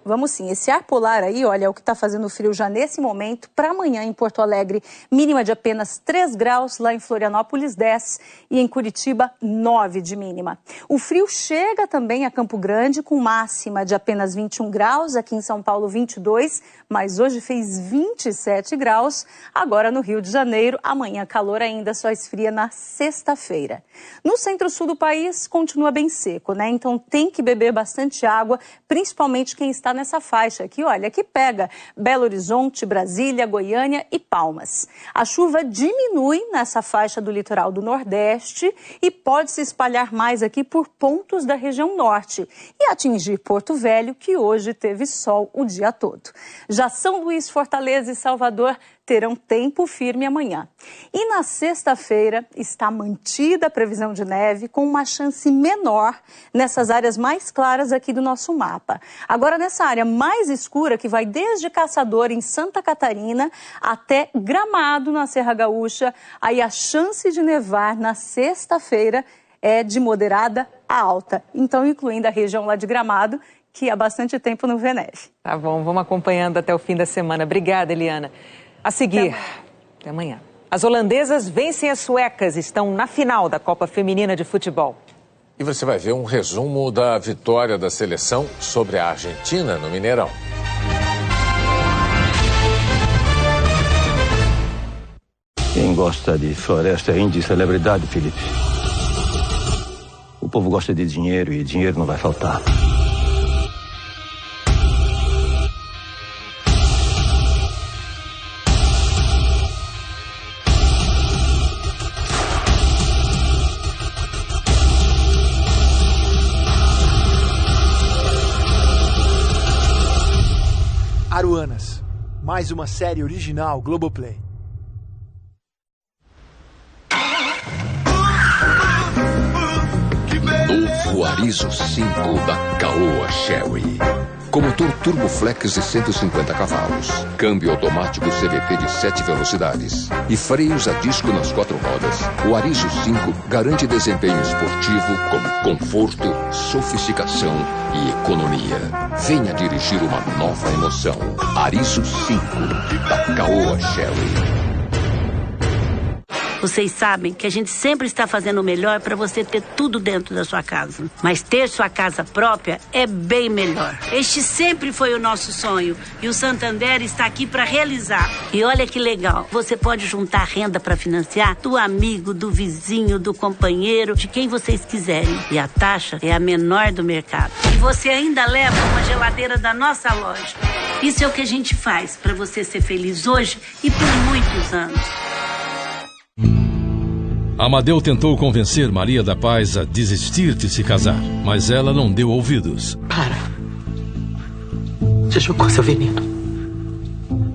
Speaker 13: Vamos sim, esse ar polar aí, olha, é o que está fazendo frio já nesse momento. Para amanhã em Porto Alegre, mínima de apenas 3 graus, lá em Florianópolis 10 e em Curitiba 9 de mínima. O frio chega também a Campo Grande com máxima de apenas 21 graus, aqui em São Paulo 22, mas hoje fez 27 graus. Agora no Rio de Janeiro, amanhã calor ainda, só esfria na sexta-feira. No centro-sul do país continua bem seco, né? Então tem que beber bastante água, principalmente quem está nessa faixa aqui, olha, que pega Belo Horizonte, Brasília, Goiânia e Palmas. A chuva diminui nessa faixa do litoral do Nordeste e pode se espalhar mais aqui por pontos da região norte e atingir Porto Velho, que hoje teve sol o dia todo. Já São Luís, Fortaleza e Salvador terão tempo firme amanhã. E na sexta-feira está mantida a previsão de neve com uma chance menor nessas áreas mais claras aqui do nosso mapa. Agora nessa área mais escura, que vai desde Caçador em Santa Catarina até Gramado na Serra Gaúcha, aí a chance de nevar na sexta-feira é de moderada a alta. Então incluindo a região lá de Gramado, que há bastante tempo não vê neve.
Speaker 2: Tá bom, vamos acompanhando até o fim da semana. Obrigada, Eliana. A seguir, até amanhã. As holandesas vencem as suecas, estão na final da Copa Feminina de Futebol.
Speaker 3: E você vai ver um resumo da vitória da seleção sobre a Argentina no Mineirão.
Speaker 6: gosta de floresta índia e celebridade, Felipe. O povo gosta de dinheiro e dinheiro não vai faltar.
Speaker 14: Aruanas, mais uma série original Globoplay.
Speaker 15: Novo Arizo 5 da Caoa Sherry. Com motor Turboflex de 150 cavalos, câmbio automático CVT de 7 velocidades e freios a disco nas 4 rodas, o Arizo 5 garante desempenho esportivo com conforto, sofisticação e economia. Venha dirigir uma nova emoção. Arizo 5 da Caoa Sherry.
Speaker 16: Vocês sabem que a gente sempre está fazendo o melhor para você ter tudo dentro da sua casa. Mas ter sua casa própria é bem melhor. Este sempre foi o nosso sonho e o Santander está aqui para realizar. E olha que legal, você pode juntar renda para financiar do amigo, do vizinho, do companheiro, de quem vocês quiserem. E a taxa é a menor do mercado. E você ainda leva uma geladeira da nossa loja. Isso é o que a gente faz para você ser feliz hoje e por muitos anos.
Speaker 17: Amadeu tentou convencer Maria da Paz a desistir de se casar, mas ela não deu ouvidos.
Speaker 18: Para. Já jogou seu veneno.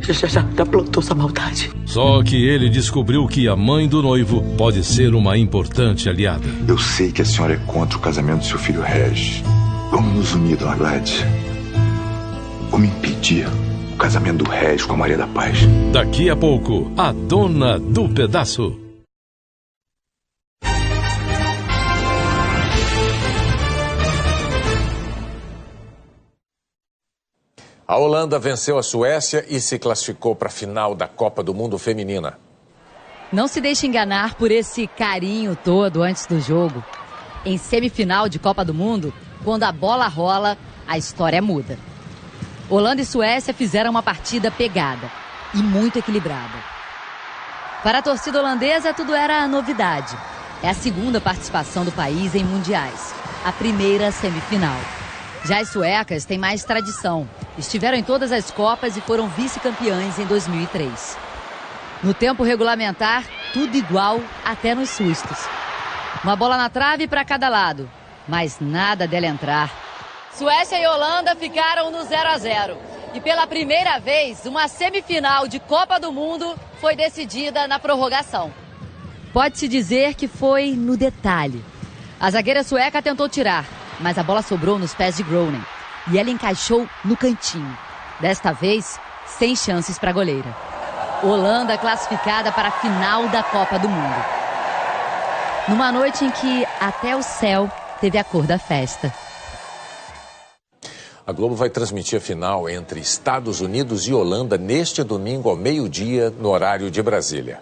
Speaker 18: Já plantou sua maldade.
Speaker 17: Só que ele descobriu que a mãe do noivo pode ser uma importante aliada.
Speaker 20: Eu sei que a senhora é contra o casamento do seu filho Regis. Vamos nos unir, dona Gladys. Vamos impedir o casamento do Regis com a Maria da Paz.
Speaker 17: Daqui a pouco, a dona do pedaço.
Speaker 3: A Holanda venceu a Suécia e se classificou para a final da Copa do Mundo Feminina.
Speaker 28: Não se deixe enganar por esse carinho todo antes do jogo. Em semifinal de Copa do Mundo, quando a bola rola, a história muda. Holanda e Suécia fizeram uma partida pegada e muito equilibrada. Para a torcida holandesa, tudo era novidade. É a segunda participação do país em mundiais, a primeira semifinal. Já as suecas têm mais tradição. Estiveram em todas as Copas e foram vice-campeãs em 2003. No tempo regulamentar, tudo igual, até nos sustos. Uma bola na trave para cada lado, mas nada dela entrar. Suécia e Holanda ficaram no 0-0. E pela primeira vez, uma semifinal de Copa do Mundo foi decidida na prorrogação. Pode-se dizer que foi no detalhe. A zagueira sueca tentou tirar, mas a bola sobrou nos pés de Groningen e ela encaixou no cantinho. Desta vez, sem chances para a goleira. Holanda classificada para a final da Copa do Mundo. Numa noite em que até o céu teve a cor da festa.
Speaker 3: A Globo vai transmitir a final entre Estados Unidos e Holanda neste domingo ao meio-dia, no horário de Brasília.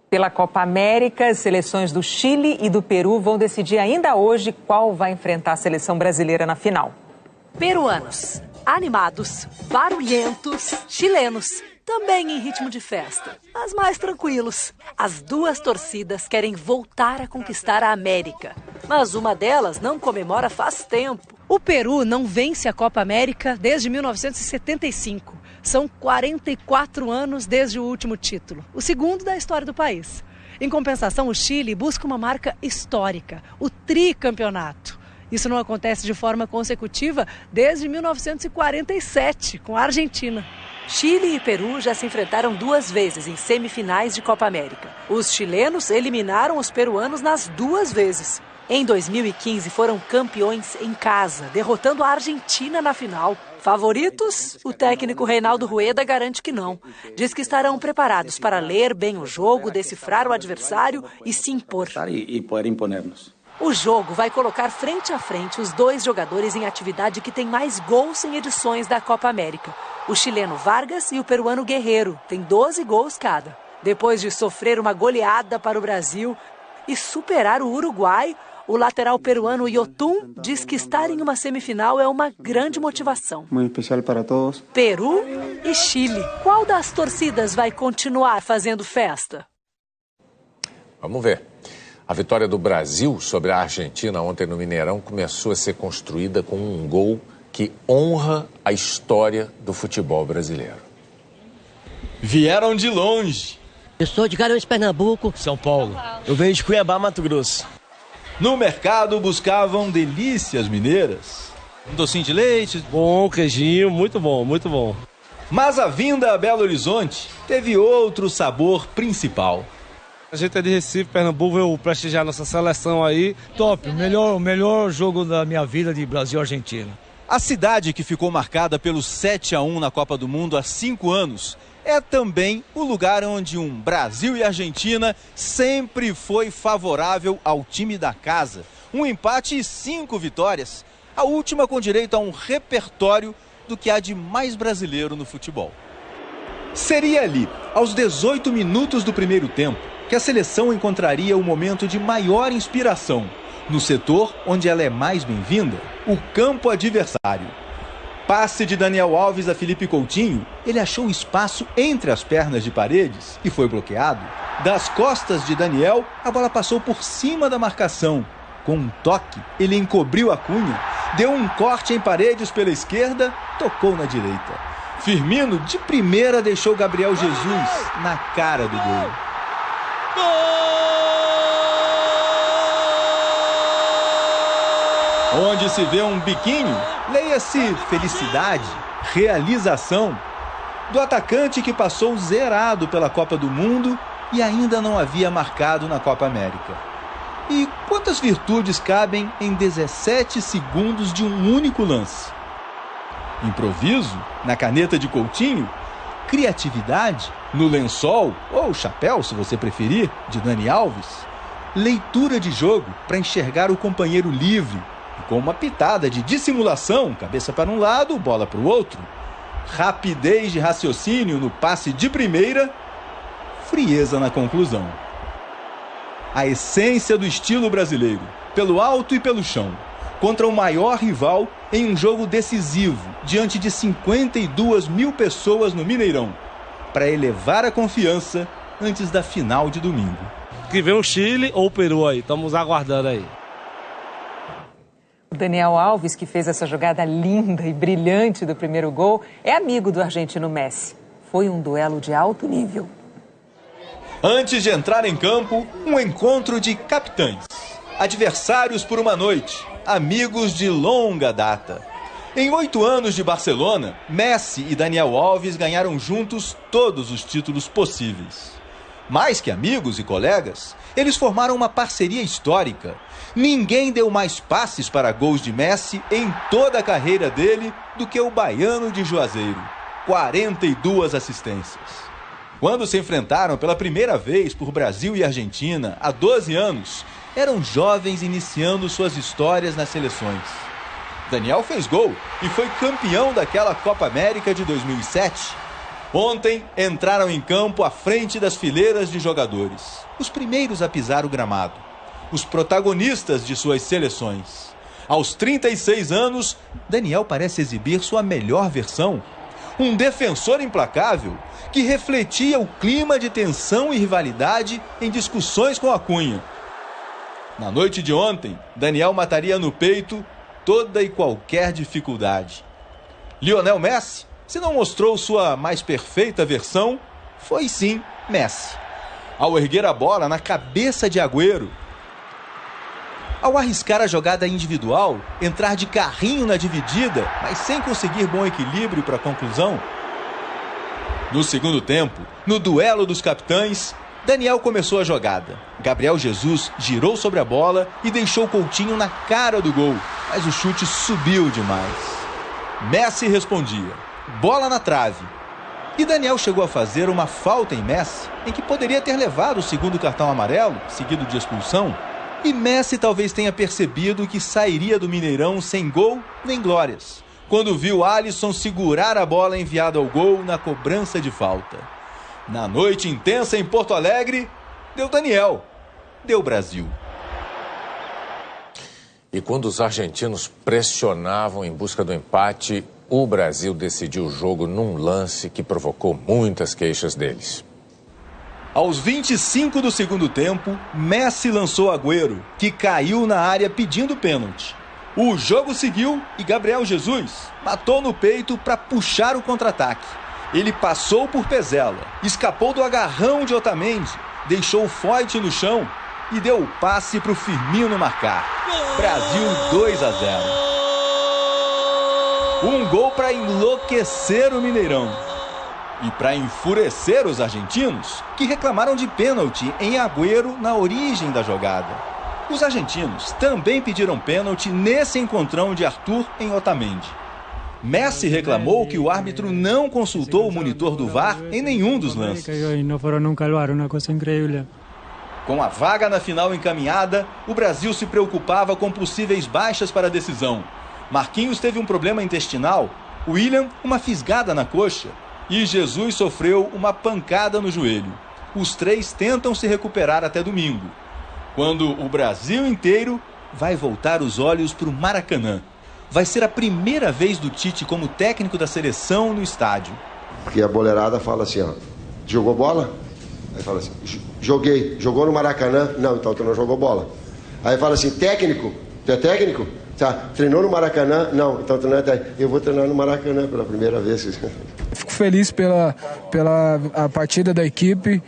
Speaker 2: Pela Copa América, as seleções do Chile e do Peru vão decidir ainda hoje qual vai enfrentar a seleção brasileira na final.
Speaker 29: Peruanos, animados, barulhentos, chilenos, também em ritmo de festa, mas mais tranquilos. As duas torcidas querem voltar a conquistar a América, mas uma delas não comemora faz tempo. O Peru não vence a Copa América desde 1975. São 44 anos desde o último título, o segundo da história do país. Em compensação, o Chile busca uma marca histórica, o tricampeonato. Isso não acontece de forma consecutiva desde 1947, com a Argentina. Chile e Peru já se enfrentaram 2 vezes em semifinais de Copa América. Os chilenos eliminaram os peruanos nas 2 vezes. Em 2015 foram campeões em casa, derrotando a Argentina na final. Favoritos? O técnico Reinaldo Rueda garante que não. Diz que estarão preparados para ler bem o jogo, decifrar o adversário e se impor.
Speaker 20: E poder imponer-nos.
Speaker 29: O jogo vai colocar frente a frente os 2 jogadores em atividade que tem mais gols em edições da Copa América. O chileno Vargas e o peruano Guerreiro, têm 12 gols cada. Depois de sofrer uma goleada para o Brasil e superar o Uruguai, o lateral peruano Yotun diz que estar em uma semifinal é uma grande motivação.
Speaker 20: Muito especial para todos.
Speaker 29: Peru e Chile. Qual das torcidas vai continuar fazendo festa?
Speaker 3: Vamos ver. A vitória do Brasil sobre a Argentina ontem no Mineirão começou a ser construída com um gol que honra a história do futebol brasileiro.
Speaker 1: Vieram de longe.
Speaker 4: Eu sou de Garanhuns, Pernambuco.
Speaker 1: São Paulo. Eu venho de Cuiabá, Mato Grosso. No mercado buscavam delícias mineiras. Um docinho de leite.
Speaker 5: Bom, queijinho, muito bom, muito bom.
Speaker 1: Mas a vinda a Belo Horizonte teve outro sabor principal.
Speaker 5: A gente é de Recife, Pernambuco, veio prestigiar nossa seleção aí. Top, o melhor jogo da minha vida de Brasil e Argentina.
Speaker 1: A cidade que ficou marcada pelo 7-1 na Copa do Mundo há 5 anos é também o lugar onde um Brasil e Argentina sempre foi favorável ao time da casa. Um empate e 5 vitórias, a última com direito a um repertório do que há de mais brasileiro no futebol. Seria ali, aos 18 minutos do primeiro tempo, que a seleção encontraria o momento de maior inspiração, no setor onde ela é mais bem-vinda, o campo adversário. Passe de Daniel Alves a Felipe Coutinho, ele achou espaço entre as pernas de Paredes e foi bloqueado. Das costas de Daniel, a bola passou por cima da marcação. Com um toque, ele encobriu a Cunha, deu um corte em Paredes pela esquerda, tocou na direita. Firmino, de primeira, deixou Gabriel Jesus na cara do gol. Onde se vê um biquinho, leia-se felicidade, realização, do atacante que passou zerado pela Copa do Mundo e ainda não havia marcado na Copa América. E quantas virtudes cabem em 17 segundos de um único lance? Improviso, na caneta de Coutinho, criatividade, no lençol, ou chapéu, se você preferir, de Dani Alves, leitura de jogo para enxergar o companheiro livre, e com uma pitada de dissimulação, cabeça para um lado, bola para o outro, rapidez de raciocínio no passe de primeira, frieza na conclusão. A essência do estilo brasileiro, pelo alto e pelo chão, contra o maior rival em um jogo decisivo, diante de 52 mil pessoas no Mineirão, para elevar a confiança antes da final de domingo.
Speaker 5: Que vem o Chile ou o Peru aí, estamos aguardando aí.
Speaker 2: O Daniel Alves, que fez essa jogada linda e brilhante do primeiro gol, é amigo do argentino Messi. Foi um duelo de alto nível.
Speaker 1: Antes de entrar em campo, um encontro de capitães. Adversários por uma noite, amigos de longa data. Em 8 anos de Barcelona, Messi e Daniel Alves ganharam juntos todos os títulos possíveis. Mais que amigos e colegas, eles formaram uma parceria histórica. Ninguém deu mais passes para gols de Messi em toda a carreira dele do que o baiano de Juazeiro. 42 assistências. Quando se enfrentaram pela primeira vez por Brasil e Argentina, há 12 anos, eram jovens iniciando suas histórias nas seleções. Daniel fez gol e foi campeão daquela Copa América de 2007. Ontem entraram em campo à frente das fileiras de jogadores, os primeiros a pisar o gramado, os protagonistas de suas seleções. Aos 36 anos, Daniel parece exibir sua melhor versão. Um defensor implacável que refletia o clima de tensão e rivalidade em discussões com a Cunha. Na noite de ontem, Daniel mataria no peito toda e qualquer dificuldade. Lionel Messi, se não mostrou sua mais perfeita versão, foi sim Messi. Ao erguer a bola na cabeça de Agüero, ao arriscar a jogada individual, entrar de carrinho na dividida, mas sem conseguir bom equilíbrio para a conclusão. No segundo tempo, no duelo dos capitães, Daniel começou a jogada. Gabriel Jesus girou sobre a bola e deixou Coutinho na cara do gol, mas o chute subiu demais. Messi respondia, bola na trave. E Daniel chegou a fazer uma falta em Messi, em que poderia ter levado o segundo cartão amarelo, seguido de expulsão. E Messi talvez tenha percebido que sairia do Mineirão sem gol nem glórias, quando viu Alisson segurar a bola enviada ao gol na cobrança de falta. Na noite intensa em Porto Alegre, deu Daniel, deu Brasil.
Speaker 3: E quando os argentinos pressionavam em busca do empate, o Brasil decidiu o jogo num lance que provocou muitas queixas deles.
Speaker 1: Aos 25 do segundo tempo, Messi lançou Agüero, que caiu na área pedindo pênalti. O jogo seguiu e Gabriel Jesus matou no peito para puxar o contra-ataque. Ele passou por Pezzella, escapou do agarrão de Otamendi, deixou o Foyt no chão e deu o passe para o Firmino marcar. Brasil 2-0. Um gol para enlouquecer o Mineirão. E para enfurecer os argentinos, que reclamaram de pênalti em Agüero na origem da jogada. Os argentinos também pediram pênalti nesse encontrão de Arthur em Otamendi. Messi reclamou que o árbitro não consultou o monitor do VAR em nenhum dos lances. Com a vaga na final encaminhada, o Brasil se preocupava com possíveis baixas para a decisão. Marquinhos teve um problema intestinal, William uma fisgada na coxa e Jesus sofreu uma pancada no joelho. Os três tentam se recuperar até domingo, quando o Brasil inteiro vai voltar os olhos para o Maracanã. Vai ser a primeira vez do Tite como técnico da seleção no estádio.
Speaker 7: Porque a boleirada fala assim, ó, jogou bola? Aí fala assim, joguei. Jogou no Maracanã? Não, então tu não jogou bola. Aí fala assim, técnico? Tu é técnico? Tá, treinou no Maracanã? Não, então tu não é técnico. Eu vou treinar no Maracanã pela primeira vez.
Speaker 8: Fico feliz pela a partida da equipe,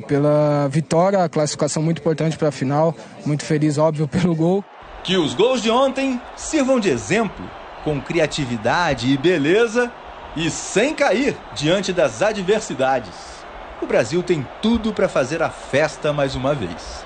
Speaker 8: pela vitória, a classificação muito importante para a final. Muito feliz, óbvio, pelo gol.
Speaker 1: Que os gols de ontem sirvam de exemplo, com criatividade e beleza e sem cair diante das adversidades. O Brasil tem tudo para fazer a festa mais uma vez.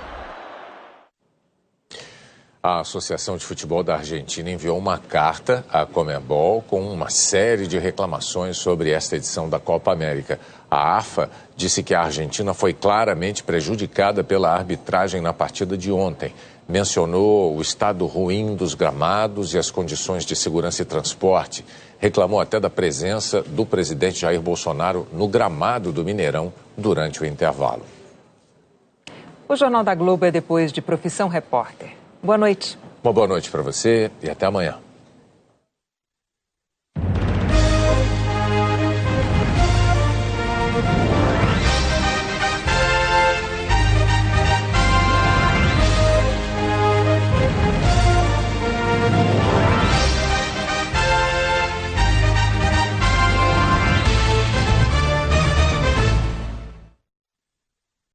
Speaker 3: A Associação de Futebol da Argentina enviou uma carta à Conmebol com uma série de reclamações sobre esta edição da Copa América. A AFA disse que a Argentina foi claramente prejudicada pela arbitragem na partida de ontem. Mencionou o estado ruim dos gramados e as condições de segurança e transporte. Reclamou até da presença do presidente Jair Bolsonaro no gramado do Mineirão durante o intervalo.
Speaker 2: O Jornal da Globo é depois de Profissão Repórter. Boa noite.
Speaker 3: Uma boa noite para você e até amanhã.